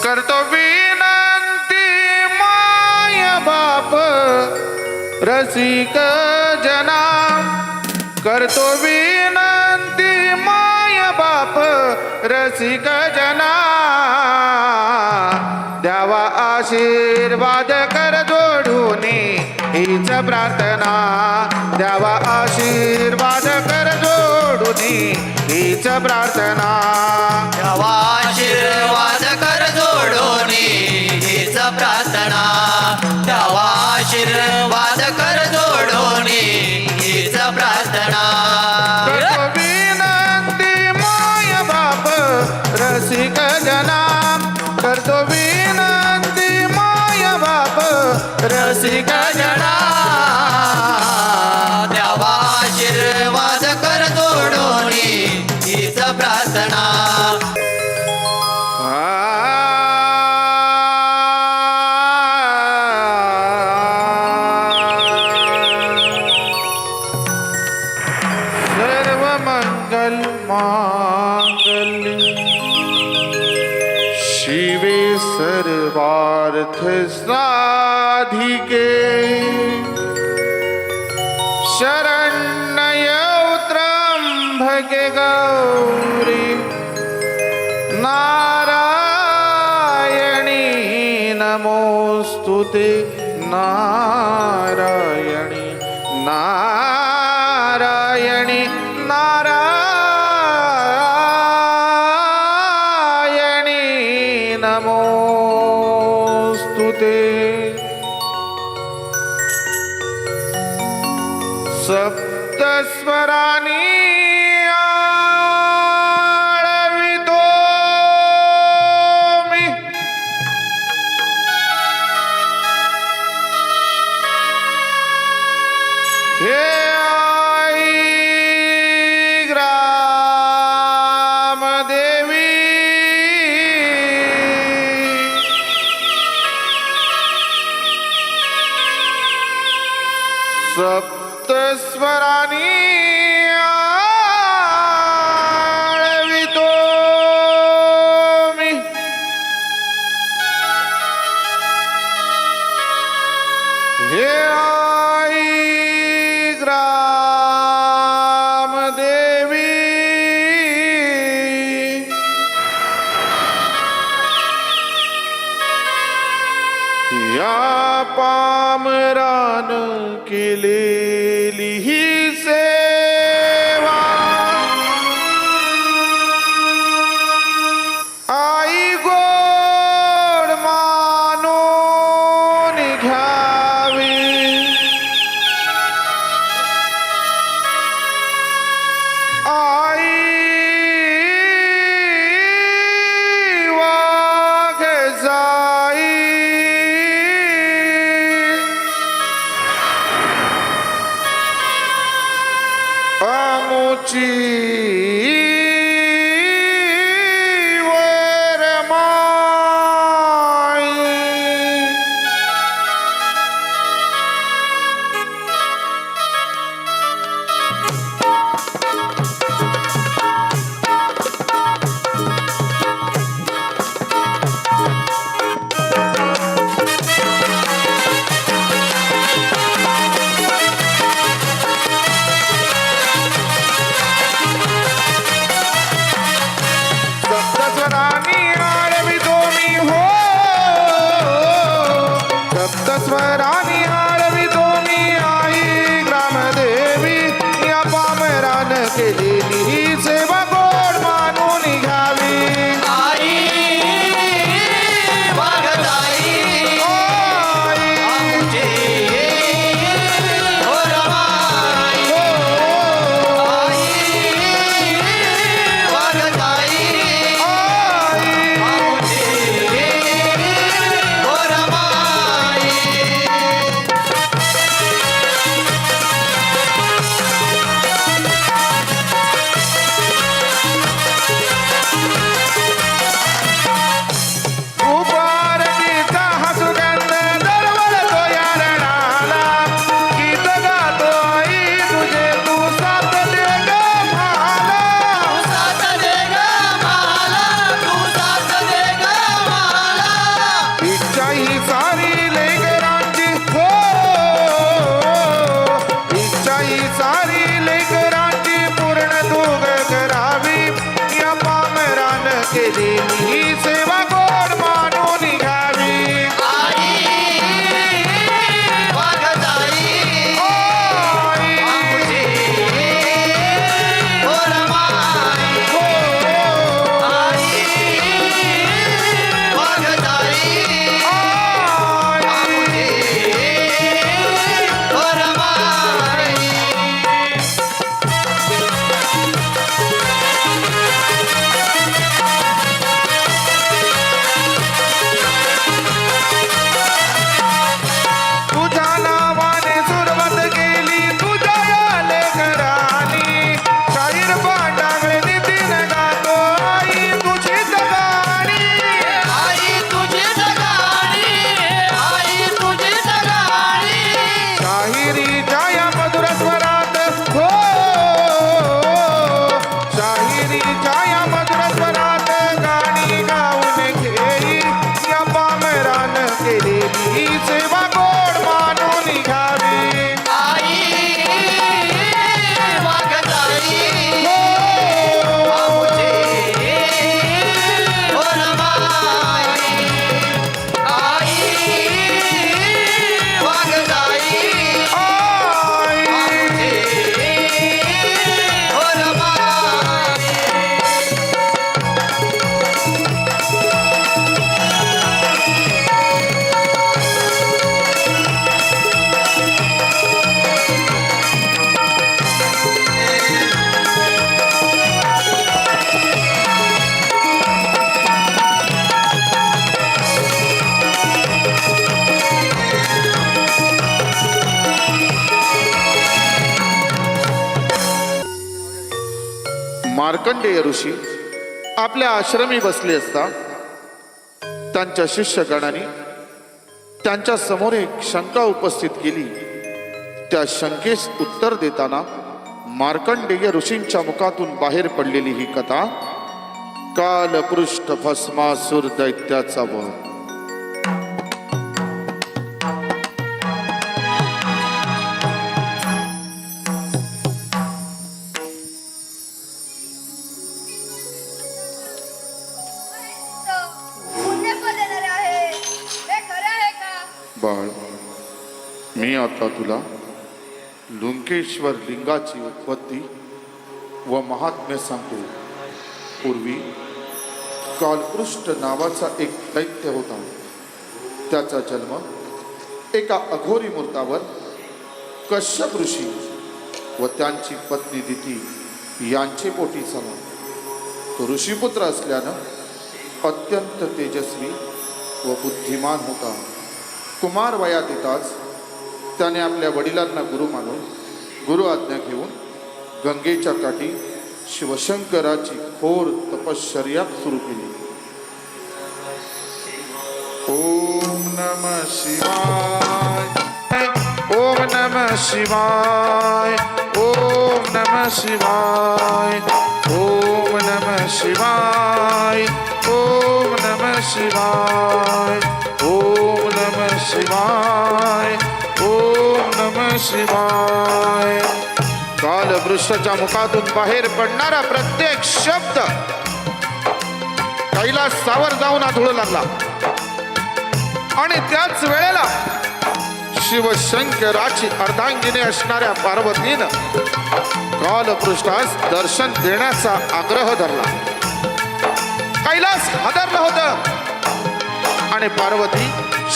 करतो विनंती माय बाप रसिक जना, करतो विनंती माय बाप रसिक जना, द्यावा आशीर्वाद कर जोडून हीच प्रार्थना, द्यावा आशीर्वाद कर जोडून हीच प्रार्थना, द्यावा आशीर्वाद कर जोडून हीच प्रार्थना, द्यावा आशीर्वाद कर जोडून हीच प्रार्थना. करतो विनंती माय बाप रसिक जना, करतो विनंती माय बाप रसिक जना, द्यावा आशीर्वाद कर जोडून हीच प्रार्थना. सर्व मंगल मांगल्ये शिवे सर्वार्थ साधिके, शरण्य त्र्यंबके गौरी नारायणी नमोस्तुते, नारायणी नारायणी नारायणी नमोस्तुते. सप्तस्वरानी आळवितो मी, हे आई ग्रामदेवी, सप्तस्वरानी आळवितो मी, हे आई ग्रामदेवी, या पामरान केलेली ही सेवा, आई गोड मानून घ्यावी, आई वाघ जाई, केलेली सेवा गोड मानून घ्यावी आई वाघजाई आई आमुची गोरमाई हो आई वाघजाई आई आमुची गोरमाई तुझ्या नावाने सुरुवात केली तुझ्या या लेकरानी शाहीर पांडागळे नितीन गातो आई तुझीच गाणी आई तुझी जगाणी आई तुझी जगाणी शाहिरीच्या या मधुर स्वरात हो शाहिरीच्या या मधुर स्वरात गाणी गाऊन घेई या पामरान केलेली सेवा गोड मानून घ्यावी आई वाघजाई हो आमुची गोरमाई आई वाघजाई आई आमुची गोरमाई मार्कंडेय ऋषी आपल्या आश्रमी बसले असता त्यांच्या शिष्यगणाने त्यांच्या समोर एक शंका उपस्थित केली. त्या शंकेस उत्तर देताना मार्कंडेय ऋषींच्या मुखातून बाहेर पडलेली ही कथा कालपृष्ठ भस्मासुर दैत्याचा वध. पुण्यफल देणारे आहे हे खरं आहे का? बाळ, मी आता तुला लुंकेश्वर लिंगाची उत्पत्ती व महात्म्य सांगतो. पूर्वी कालपृष्ठ नावाचा एक दैत्य होता. त्याचा जन्म एका अघोरी मूर्तावर कश्यप ऋषी व त्यांची पत्नी दिती यांचे पोटी झाला. तो ऋषीपुत्र असल्यानं अत्यंत तेजस्वी व बुद्धिमान होता. कुमार वयात येताच त्याने आपल्या वडिलांना गुरु मानून गुरु आज्ञा घेऊन गंगेच्या काठी शिवशंकराची घोर तपश्चर्या सुरू केली. ओम नमः शिवाय, ओम नमः शिवाय, ओम नमः शिवाय, ओम नमः शिवाय, ओम नमः शिवाय, ओम नमः शिवाय, ओम नमः शिवाय. कालवृक्षाच्या मुखातून बाहेर पडणारा प्रत्येक शब्द कैलासावर जाऊन आढळू लागला आणि त्याच वेळेला शिवशंकराची अर्धांगिनी असणाऱ्या पार्वतीनं कालपृष्ठास दर्शन देण्याचा आग्रह धरला. कैलास हादरलं होतं आणि पार्वती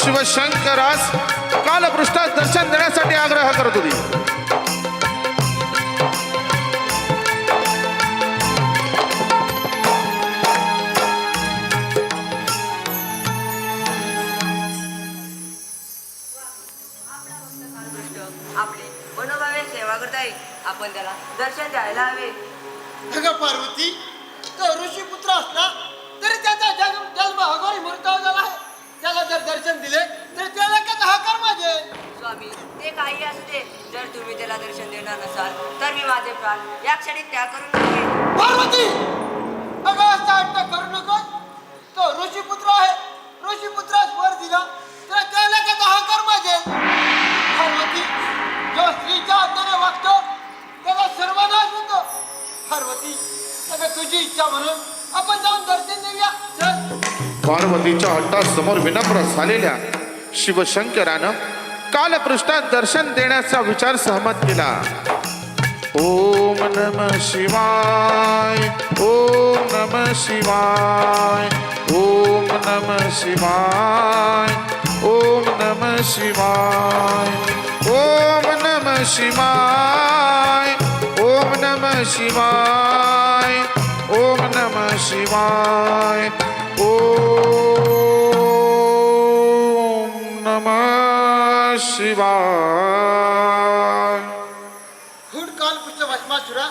शिवशंकरास कालपृष्ठास दर्शन देण्यासाठी आग्रह करत होती. आपली मनोभावे सेवा करता येईल. आपण त्याला दर्शन द्यायला हवे. अगं पार्वती, तो ऋषीपुत्र असला तरी त्याचा जन्म अघोरी मूर्तावर झाला आहे. त्याला जर दर्शन दिले तर त्याला का हाकार माझे. स्वामी, ते काही असू दे, जर तुम्ही त्याला दर्शन देणार नसाल तर मी माझे प्राण या क्षणी त्याग करून टाकेन. पार्वती, अगं असा हट्ट करू नको. तो ऋषीपुत्र आहे. ऋषीपुत्रास वर दिला तर त्याला का हाकार माझे. पार्वती, जो स्त्रीच्या आज्ञेने वागतो त्याला सर्वनाश होतो. पार्वती, अगं तुझी इच्छा म्हणून आपण जाऊन दर्शन देऊया. पार्वतीच्या हट्टासमोर विनम्र झालेल्या शिवशंकरानं कालपृष्ठात दर्शन देण्याचा विचार सहमत केला. ओम नमः शिवाय, ओम नमः शिवाय, ओम नमः शिवाय, ओम नमः शिवाय, ओम नमः शिवाय, ओम नमः शिवाय, ओम नमः शिवाय, ओम नमः शिवाय. हुड कालपुष्ट भस्मासुरा,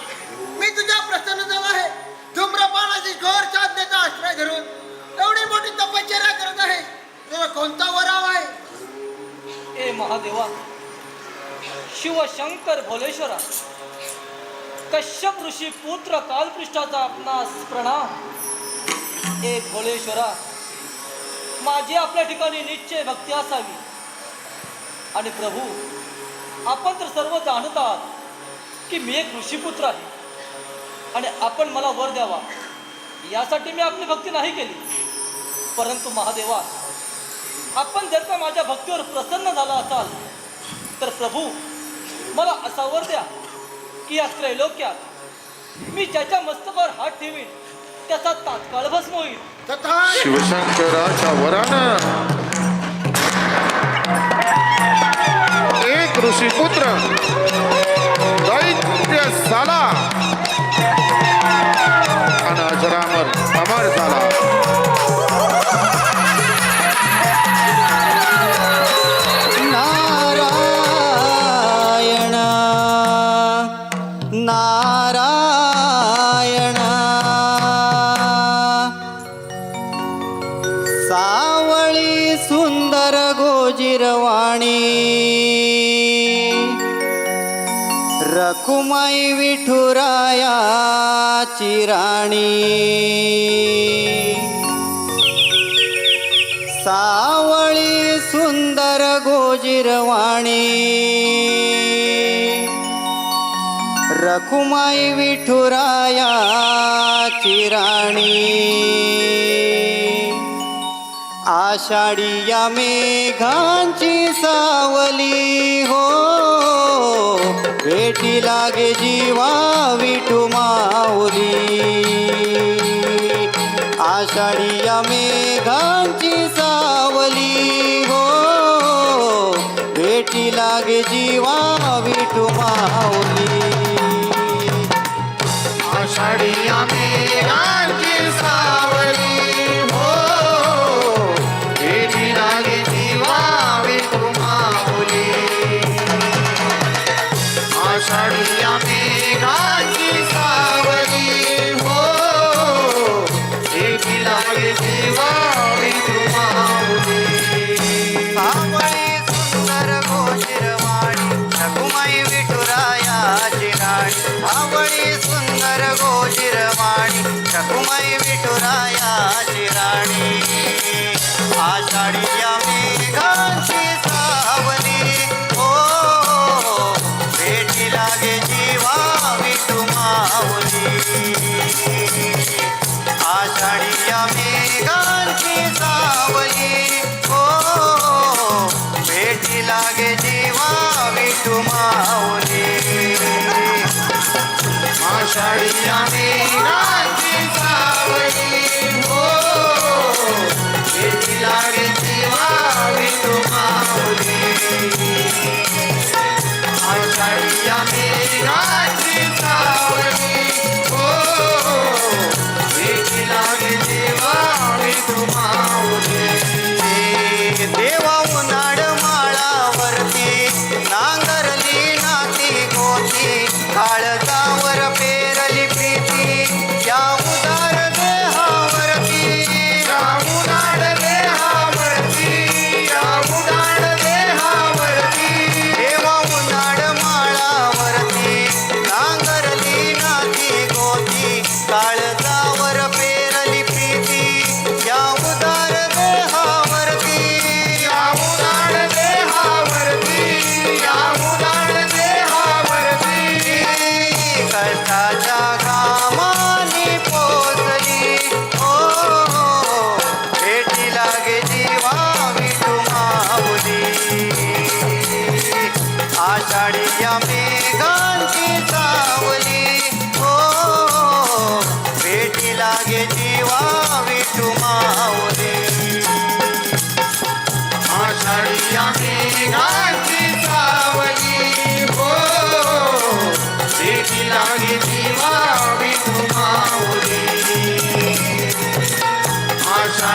मी तुझ्या प्रसन्न झाला आहे. धूम्रपानाची घोर साधनेचा आश्रय धरून एवढी मोठी तपश्चर्या करत आहे. तुला कोणता वर हवा आहे? ए महादेवा, शिवशंकर भोलेश्वरा, कश्यप ऋषी पुत्र कालपृष्ठाचा आपणास प्रणाम. ए भोलेश्वरा, माझी आपल्या ठिकाणी निश्चय भक्ती असावी. आणि प्रभू, आपण तर सर्व जाणत आहात की मी एक ऋषीपुत्र आहे आणि आपण मला वर द्यावा यासाठी मी आपली भक्ती नाही केली. परंतु महादेवा, आपण जर का माझ्या भक्तीवर प्रसन्न झाला असाल तर प्रभू, मला असा वर द्या की या त्रैलोक्यात मी ज्याच्या मस्तकावर हात ठेवीन त्याचा तात्काळ भस्म होईल. तथा शिवशंकराच्या वरानं एक ऋषीपुत्र दैत्य झाला आणि अजरामर अमर झाला. नारायण नारायण सावळी सुंदर गोजिरवाणी रखुमाई विठुरायाची राणी. सावळी सुंदर गोजिरवाणी रखुमाई विठुरायाची राणी. आषाढी या मेघांची सावली हो, भेटी लागे जीवा विठू माऊली. आषाढी या मेघांची सावली हो, भेटी लागे जीवा विठू माऊली. आषाढी मेघांची सावली हो, भेटी लागे जीवा विठू माऊली. आषाढी मेघांची सावली हो, भेटी लागे जीवा विठू माऊली. सावळी सुंदर गोजिरवाणी रखुमाई विठुरायाची राणी. सावळी सुंदर गोजिरवाणी रखुमाई विठुरायाची राणी. आषाढी या मेघांची सावली हो, भेटी लागे जीवा विठू माऊली. आषाढी या मेघांची सावली हो, भेटी लागे जीवा विठू माऊली. आषाढी मेघांची सावली हो, भेटी लागे जीवा विठू माऊली. आषाढी मेघांची सावली हो, भेटी लागे जीवा विठू माऊली. देवा उन्हाळ माळावरती नांगरली नाती गोती, काळजावर पेरली प्रीती या उदार देहावरती. या उन्हाळ देहावरती, या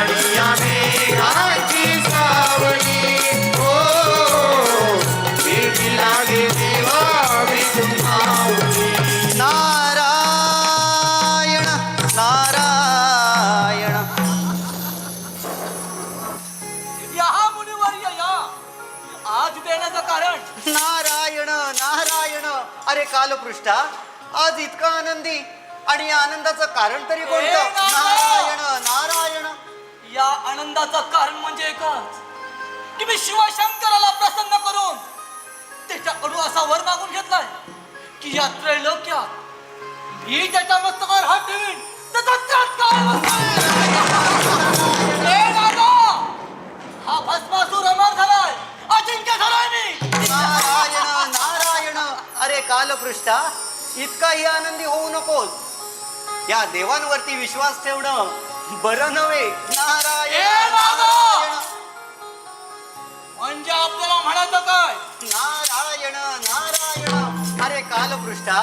आणि या मेघाची सावली हो भेटी लागे देवा विठू माऊली नारायण नारायण या मुनिवर्य या आज देण्याचं कारण नारायण नारायण. अरे कालपृष्ठा, आज इतका आनंदी आणि या आनंदाचं कारण तरी कोणतं? नारायण नारायण. या आनंदाचं कारण म्हणजे एकच की मी शिवशंकराला प्रसन्न करून त्याच्याकडून असा वर मागून घेतलाय की या त्रैलोक्यात मी त्याच्या मस्तकावर हात ठेवीन त्याचा चटका हा भस्मासूर अमर झालाय, अजिंक्य झालाय मी. नारायण नारायण. अरे कालपृष्ठा, इतकाही आनंदी होऊ नकोस. या देवांवरती विश्वास ठेवणं बरं नव्हे. नारायण नारायण. म्हणजे आपल्याला म्हणायचं काय? नारायण नारायण. अरे कालपृष्ठा,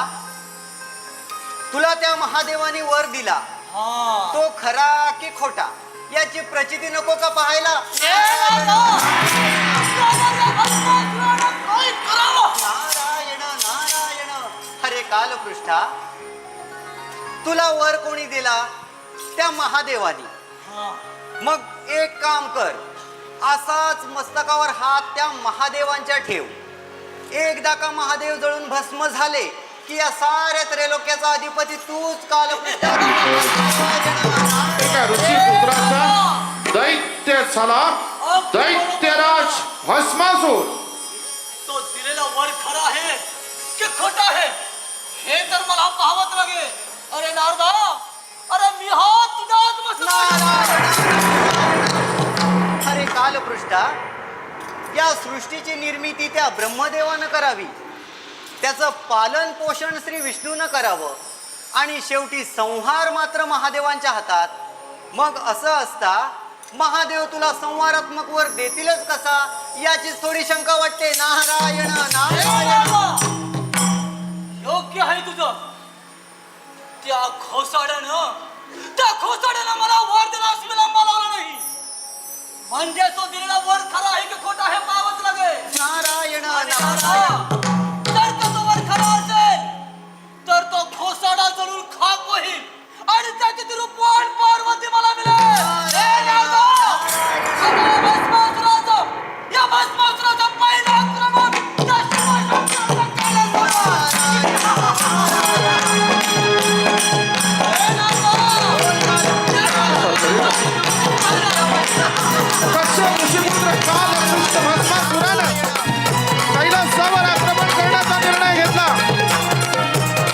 तुला त्या महादेवाने वर दिला, हा तो खरा की खोटा याची प्रचिती नको का पाहायला? नारायण नारायण. अरे कालपृष्ठा, तुला वर कोणी दिला? त्या महादेवानी. मग एक काम कर, असाच मस्तकावर हात त्या महादेवांच्या ठेव. एकदा का महादेव जळून भस्म झाले की या साऱ्या त्रैलोक्याचा अधिपती तूच कालपृष्ठा. एका ऋषीपुत्राचा दैत्य झाला, दैत्यराज भस्मासूर. तो दिलेला वर खरा आहे की खोटा आहे हे तर मला पाहावंच लागेल. अरे नारदा, अरे मी हा तुझ्याच अरे कालपृष्ठा, या सृष्टीची निर्मिती त्या ब्रह्मदेवानं करावी, त्याचं पालन पोषण श्री विष्णूनं करावं आणि शेवटी संहार मात्र महादेवांच्या हातात. मग असं असता महादेव तुला संहारात्मक वर देतीलच कसा याची थोडी शंका वाटते. नारायण नारायण. योग्य आहे तुझं. त्या खोसाड्यानं मला वर दिला असं मला लावलं नाही. म्हणजे तो दिलेला वर खरा आहे की खोटा हे पाहावंच लागेल. नारायण नारायण. जर का तो वर खरा असेल तर तो खोसाडा जळून खाक होईल आणि त्याची ती रूपवान पार्वती मला मिळेल. हे नारदा, आता या भस्मासुराचा पहिला आक्रमण त्या शिवशंकराला केलं जाणार. कश्यप ऋषीपुत्र कालपृष्ठ भस्मासुरानं कैलासावर आक्रमण करण्याचा निर्णय घेतला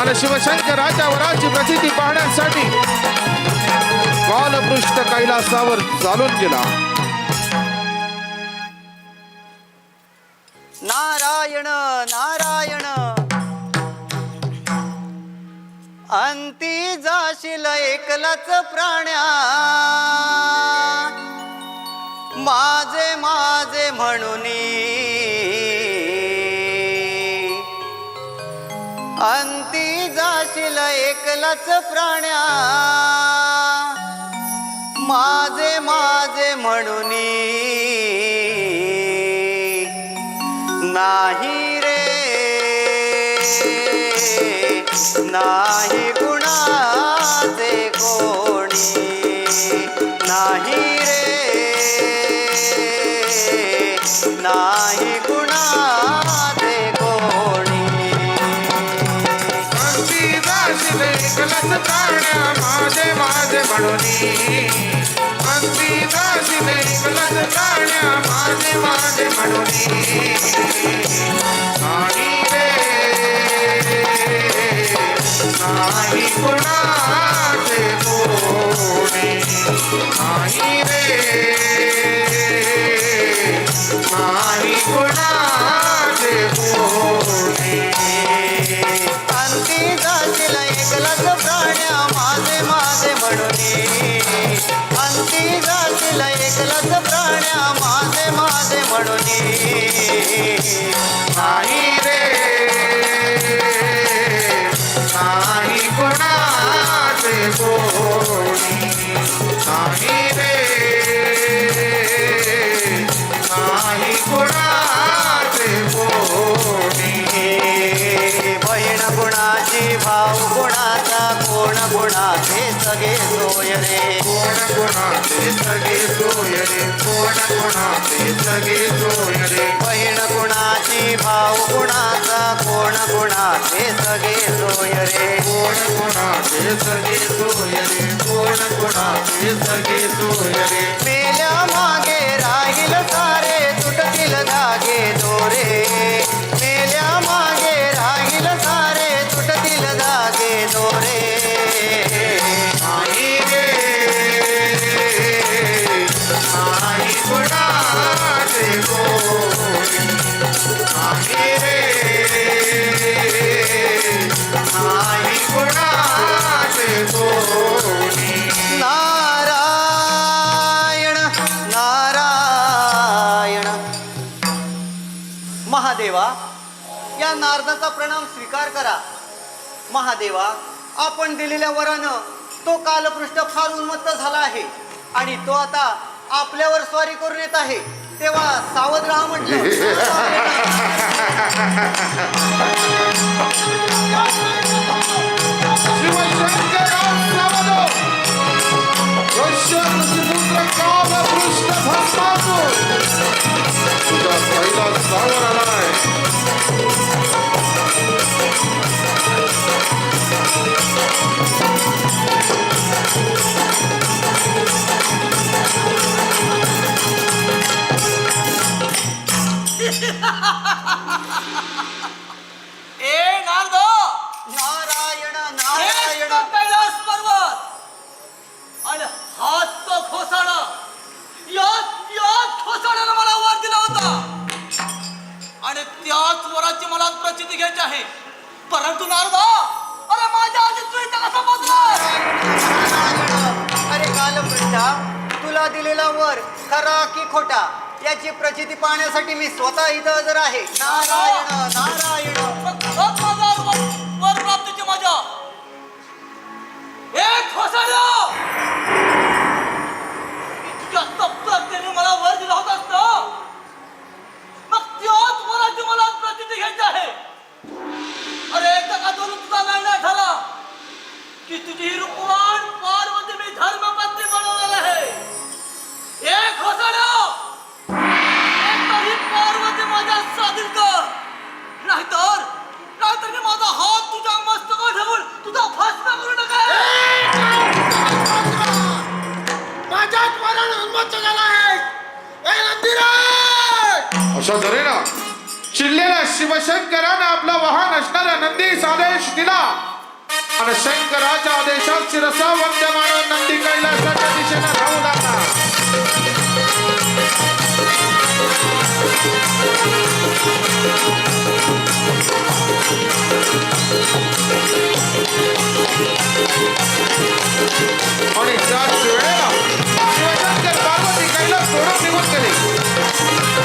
आणि शिवशंकराच्या वराची प्रसिद्धी पाहण्यासाठी कालपृष्ठ कैलासावर चालून गेला. नारायण नारायण. अंती जाशील एकलाच प्राण्या, माझे माझे म्हणून. अंती जाशील एकलाच प्राण्या, माझे माझे म्हणून. नाही रे नाही कुणाचे कोणी, नाही रे नाही कुणाचे कोणी. अंती जाशील एकलाच प्राण्या, माझे माझे म्हणून. अंती जाशील एकलाच प्राण्या, माझे माझे म्हणून. नाही रे नाही कुणाचे कोणी, नाही रे नाही कुणाचे कोणी. अंती जाशील एकलाच प्राण्या, माझे माझे म्हणून. अंती जाशील एकलाच प्राण्या, माझे माझे म्हणून. नाही रे नाही कुणाचे कोणी, नाही रे सगळे सोय रे कोण कोणाचे सगळे सोय रे कोण कोणाचे सगळे सोय रे बहीण कुणाची भाऊ कुणाचा कोण कुणाचे सगळे सोय रे कोण कोणाचे सगळे सोय रे कोण कोणाचे सगळे सोय रे मेल्या मागे राहील सारे तुटतील धागे दोरे मेल्या मागे राहील सारे तुटतील धागे दोरे नाही रे नाही कोणाचे कोणी नाही रे नाही कोणाचे कोणी नारायण नारायण महादेवा या नारदाचा प्रणाम स्वीकार करा महादेवा आपण दिलेल्या वरानं तो कालपृष्ठ फार उन्मत्त झाला आहे आणि तो आता आपल्यावर स्वारी करून येत आहे तेव्हा सावध राहा म्हटलं तुझा पहिला सावर आलाय ए नारद नारायण हेच नारायण तो कैलास पर्वत आणि हाच तो खोसाडा याच खोसाड्यानं मला वर दिला होता आणि त्याच वराची मला प्रचिती घ्यायची आहे परंतु नारद अरे माझ्या आधी तू इथं कसा पोहोचलास? अरे कालपृष्ठा तुला दिलेला वर खरा की खोटा याची प्रचिती पाहण्यासाठी मी स्वतः इथं हजर आहे नारायण नारायण मग माझा वर प्राप्तीची मजा ए खोसाड्या इतक्या तत्परतेने मला वर दिला होतास ना मग त्याच वराची मला प्रचिती घ्यायची आहे अरे एकदा का धरून तुझा निर्णय झाला की तुझी ही रूपवान पार्वती मी धर्मपत्नी बनवणार आहे एक खोसाड्या एकदा ही पार्वती माझ्या स्वाधीन कर नाहीतर मी माझा हात तुझ्या मस्तकावर ठेवून तुझा भस्म करू नका माझ्याच वरण उन्मत्त झाला आहे ए नंदीराज अशा तऱ्हेनं चिडलेल्या शिवशंकरानं आपला वाहन असणाऱ्या नंदीस आदेश दिला आणि शंकराच्या आदेशात शिरसा वंद्यमान नंदी कैलासाच्या दिशेनं धावू लागला आणि त्याच वेळेला शिवशंकर पार्वती कैलास सोडून निघून गेले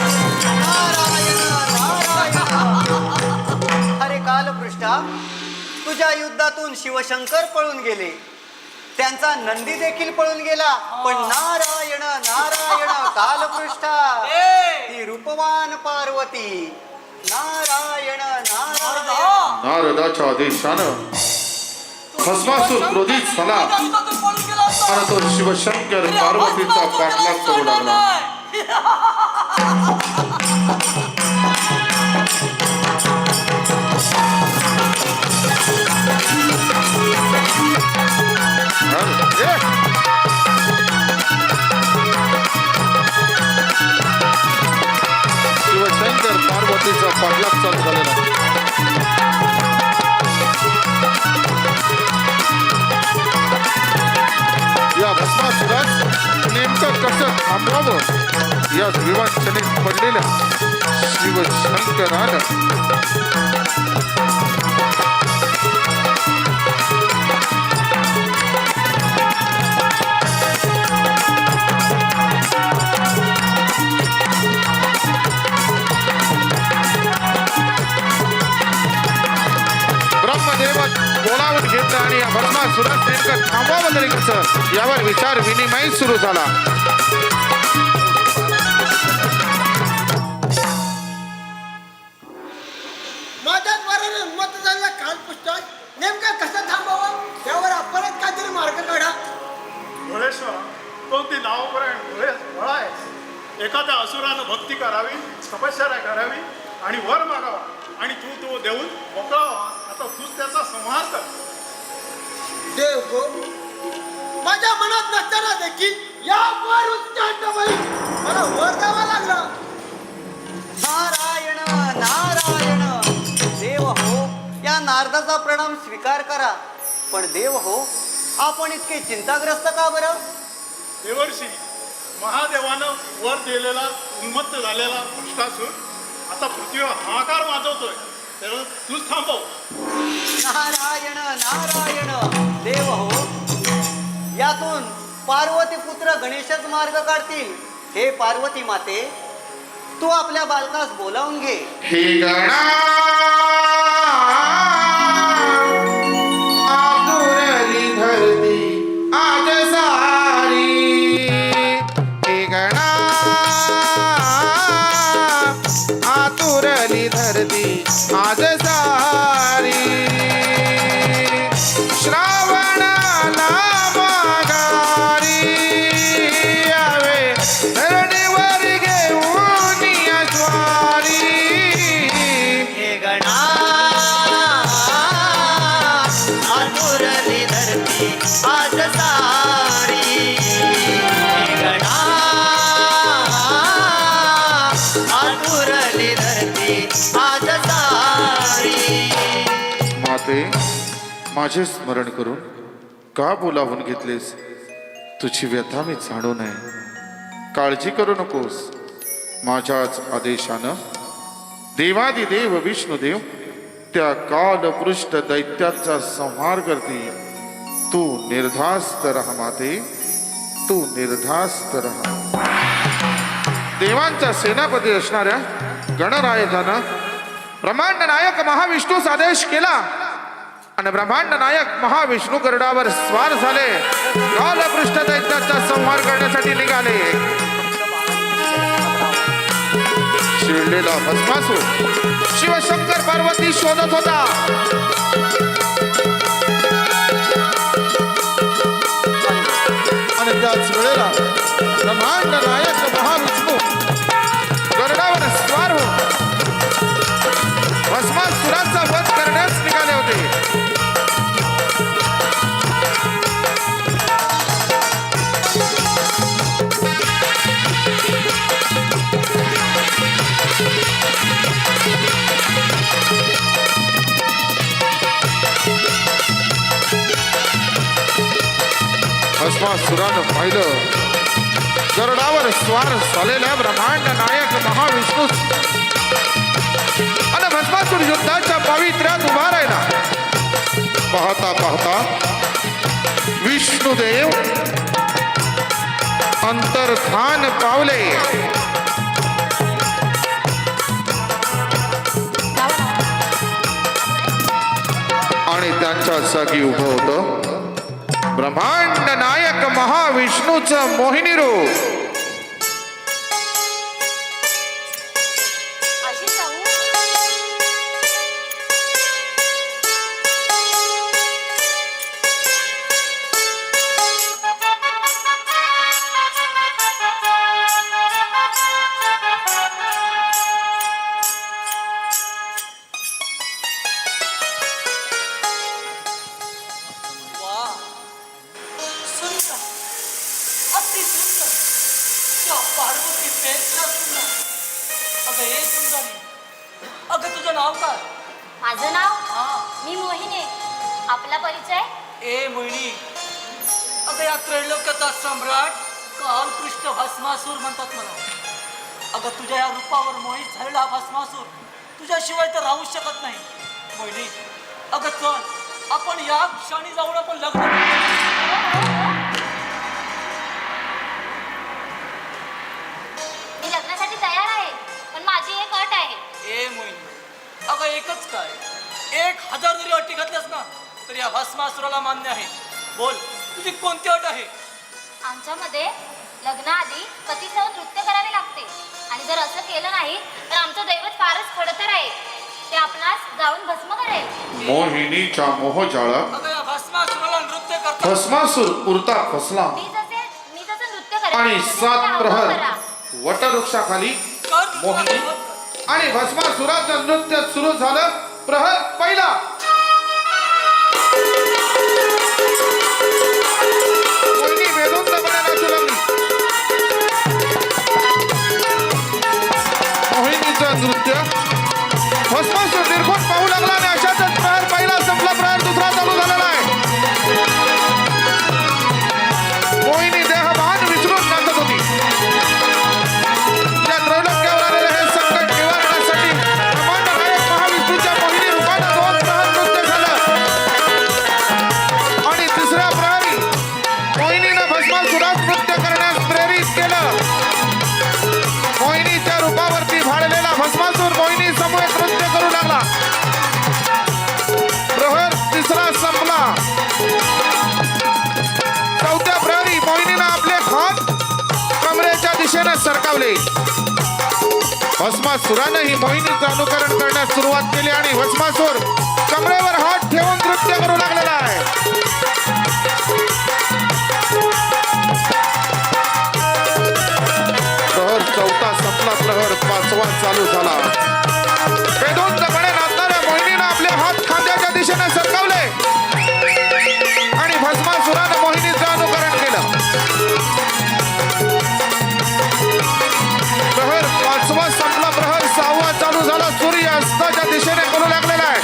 नारायण नारायण अरे कालपृष्ठा तुझ्या युद्धातून शिवशंकर पळून गेले त्यांचा नंदी देखील पळून गेला पण नारायण नारायण कालपृष्ठा ती रूपवान पार्वती नारायण नारायण नारदाच्या आदेशानं भस्मासूर क्रोधित झाला आणि तो शिवशंकर पार्वतीचा पाठलाग करू लागला शिवशंकर पार्वतीचा पाठलाग चालू झालेला या भस्मासुरास नेमकं कसं थांबवावं या विवाचनेत पडलेल्या शिवशंकरानं ब्रह्मदेव बोलावून घेतलं आणि या भस्मास भस्मासुरास नेमकं थांबवावं तरी कसं यावर विचार विनिमय सुरू झाला. माझ्या द्वाराने मत झालेला कालपुष्टास नेमका कसा थांबावा त्यावर आपणच काहीतरी मार्ग काढा. भोळेश्वर तो ती नावपर्यंत भोळा आहे. एखाद्या असुरानं भक्ती करावी, तपश्चर्या करावी आणि वर मागावा आणि तू तो देऊन मोकळा व्हा. आता तूच त्याचा संहार कर. देव गो माझ्या मनात नसताना देखील या वर उच्चाटनामुळे मला वर जावा लागला. नारायण नारायण. देव हो, या नारदाचा प्रणाम स्वीकार करा. पण देव हो, आपण इतके चिंताग्रस्त का बरं? देवर्षी, महादेवानं वर दिलेला उन्मत्त झालेला भ्रष्टासूर आता पृथ्वीवर हाहाकार वाजवतोय. तर तूच थांबव. नारायण नारायण. देव हो, यातून पार्वती पुत्र गणेशच मार्ग काढतील. हे पार्वती माते, तू आपल्या बालकास बोलावून घे. हे गणा आतुरली धरती आज सारी. हे गणा आतुरली धरती आज सारी. श्रावणाला माघारी यावे धरणीवर घेऊन या ज्वारी. हे गणा आतुरली धरती आज सारी. हे गणा आतुरली धरती आज सारी. माते, माझे स्मरण करून का बोलावून घेतलेस? तुझी व्यथा मी जाणू नये. काळजी करू नकोस. माझ्याच आदेशानं देवादिदेव विष्णुदेव त्या कालपृष्ठ दैत्याचा संहार करतील. तू निर्धास्त राहा माते, तू निर्धास्त राहा. देवांचा सेनापती असणाऱ्या गणनायकानं ब्रह्मांड नायक महाविष्णूस आदेश केला आणि ब्रह्मांड नायक महाविष्णू गरुडावर स्वार झाले. कालपृष्ठ दैत्याचा संहार करण्यासाठी निघाले. चिडलेला भस्मासूर शिवशंकर पार्वती शोधत होता. आणि त्याच वेळेला ब्रह्मांड नायक महाविष्णू गरुडावर स्वार होऊन भस्मासुराचा वध करण्यास निघाले होते. भस्मासुरानं पाहिलं गरुडावर स्वार झालेल्या ब्रह्मांड नायक महाविष्णू आणि भस्मासूर युद्धाच्या पवित्र्यात उभा राहिला. पाहता पाहता विष्णुदेव अंतर्धान पावले. आणि त्यांच्या जागी उभं होतं ब्रह्मांड नायक महाविष्णूचं मोहिनी रूप. अगं तुझं नाव काय? माझं नाव मी मोहिनी. आपला परिचय? ए मोहिनी, अगं या त्रैलोक्याचा सम्राट कालपृष्ठ भस्मासूर म्हणतात मला. अगं तुझ्या या रूपावर मोहित झालेला हा भस्मासूर तुझ्याशिवाय तर राहूच शकत नाही. मोहिनी, अगं चल आपण या क्षणी जाऊन आपण लग्न मी लग्नासाठी तयार आहे, पण माझी एक अट आहे. ए मोहिनी, अगं एकच काय, 1000 जरी अटी घातल्यास ना तरी या भस्मासुराला मान्य आहे. बोल, तुझी कोणती अट आहे? आमच्यामध्ये लग्नाआधी पतीसह नृत्य करावे लागते आणि जर असं केलं नाही तर आमचं दैवत फारच खडतर आहे. ते आपणास जाऊन भस्म करेल. मोहिनीच्या मोहजाळा अगं या भस्मासुराला नृत्य करता भस्मासूर उरता फसला मी जसं नृत्य करेन आणि तसं 7 तुम्ही प्रहर करा. वटवृक्षाखाली कर तुला मोहिनी दैवत. आणि भस्मासुराचं नृत्य सुरू झालं. प्रहर पहिला. मोहिनी वेदोक्तपणे नाचू लागली. मोहिनीचं नृत्य भस्मासूर निर्घुण पाहू लागला आणि अशातच प्रहर पहिला संपला. प्रहर दुसरा चालू झालेला आहे. मोहिनी देहभान विसरून नाचत होती. या त्रैलोक्यावर आलेलं हे संकट निवारण्यासाठी ब्रह्मांड नायक महाविष्णूच्या मोहिनी रूपानं 2 प्रहर नृत्य झालं आणि तिसऱ्या प्रहरी मोहिनीनं भस्मासुरास नृत्य करण्यास प्रेरित केलं. मोहिनीच्या रूपावरती भाळलेला भस्मासूर मोहिनी समवेत नृत्य करू लागला. प्रहर तिसरा संपला. चौथ्या प्रहरी मोहिनीनं आपले हात कमरेच्या दिशेने सरकावले. भस्मासुरानंही मोहिनीचं अनुकरण करण्यास सुरुवात केली आणि भस्मासूर कमरेवर हात ठेवून नृत्य करू लागलेला आहे. प्रहर चौथा संपला. प्रहर 5वा चालू झाला. वेदोक्तपणे नाचणाऱ्या मोहिनीनं आपले हात खांद्याच्या दिशेने सरकावले आणि भस्मासुरानं मोहिनीचं अनुकरण केलं. प्रहर 5वा संपला. प्रहर 6वा चालू झाला. सूर्य अस्ताच्या दिशेने करू लागलेला आहे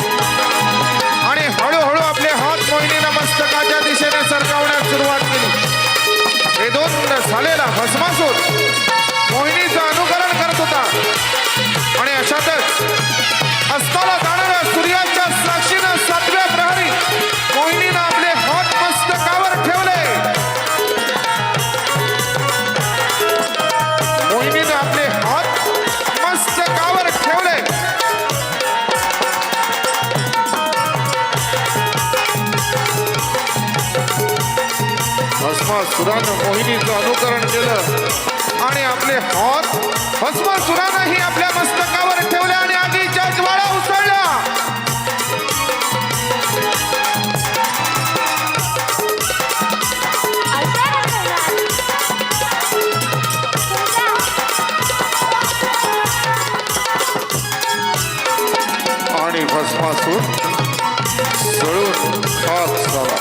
आणि हळूहळू आपले हात मोहिनीनं मस्तकाच्या दिशेने सरकावण्यास सुरुवात केली. वेदोक्त झालेला भस्मासूर मोहिनीचं अनुकरण करत होता आणि अशातच अस्ताला जाणाऱ्या सूर्याच्या साक्षीनं 7व्या प्रहरी मोहिनीनं आपले हात मस्तकावर ठेवले. मोहिनीनं आपले हात मस्तकावर ठेवले. भस्मासुरानं मोहिनीचं अनुकरण केलं आणि आपले हात भस्मासुरानंही आपल्या मस्तकावर ठेवले आणि आगीच्या ज्वाळा उसळल्या. आणि भस्मासूर जळून खाक झाला.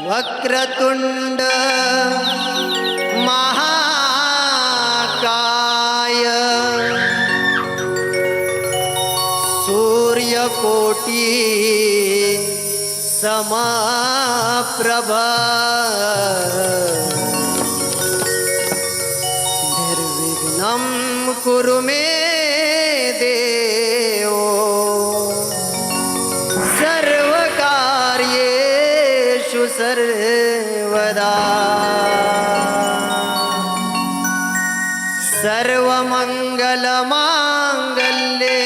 वक्रतुंड महाकाय सूर्यकोटी समप्रभ निर्विघ्नं कुरु मे देव सर्वकार्येषु सर्वदा सर्वमङ्गलमाङ्गल्ये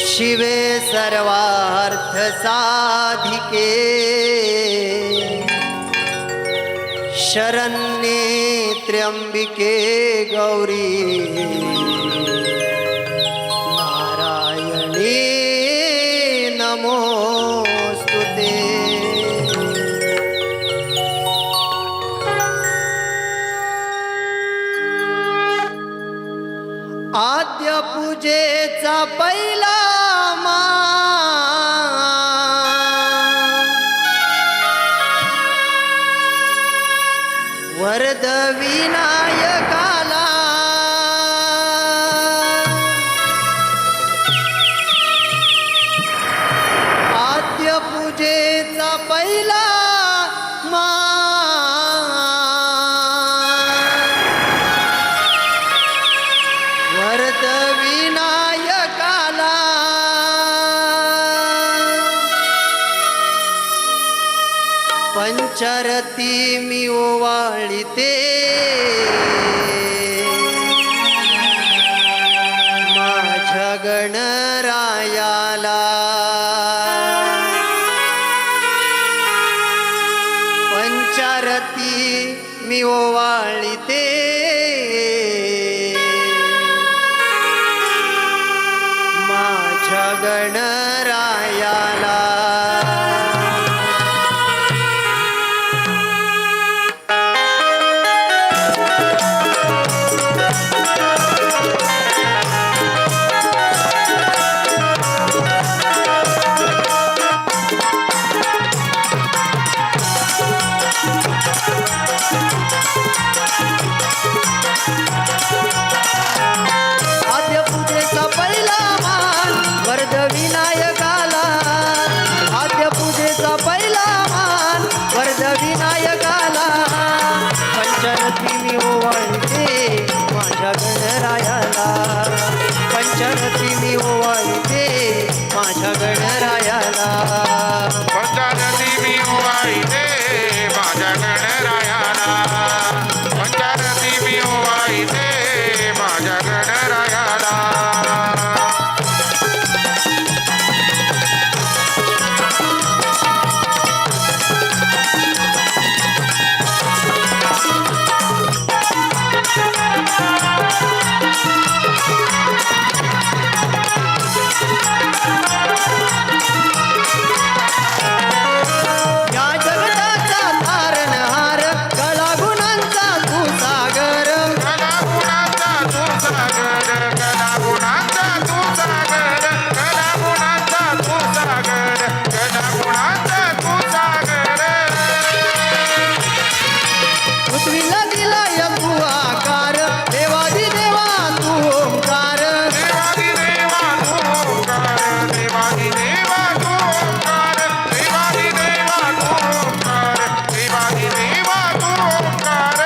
शिवे सर्वार्थसाधिके शरण्ये त्र्यंबिके गौरी नारायणी नमोस्तुते. आद्य पूजेचा पहिला वरद विनायकाला आद्य पूजेचा पहिला वरद विनायकाला पंचरती मी ओवाळीते माझ्या गणरायाला. पंचरती मी ओवाळीते माझ्या गणरायाला. आद्य पूजेचा पहिला मान वरद विनायकाला. आद्य पूजेचा पहिला मान वरद विनायकाला. पंचरथी मी ओवाळते माझ्या गणरायाला. पंचरथी मी ओवाळते माझ्या गणरायाला. पंचरथी मी ओवाळीते माझ्या गणरायाला. पंचरथी मी ओवाळीते माझ्या गणरायाला. या जगताचा तारणहार कलागुणांचा तू सागर. कलागुणांचा तू सागर. कलागुणांचा तू सागर. कलागुणांचा तू सागर. कलागुणांचा तू सागर. पृथ्वीला दिला या तू आकार देवादी देवा तू ओंकार. देवादी देवा तू ओंकार. देवादी देवा तू ओंकार. देवादी देवा तू ओंकार. देवादी देवा तू ओंकार.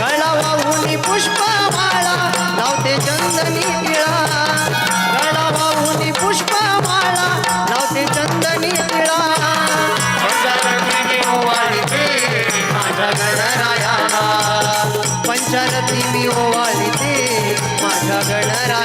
गळा वाहुनी पुष्पमाळा लावते चंदनी टिळा. गळा वाहुनी पुष्पमाळा लावते चंदनी टिळा. पंचरथी मी ओवाळीते माझ्या गणरायाला. पंचरथी मी ओवाळीते माझ्या गणरायाला.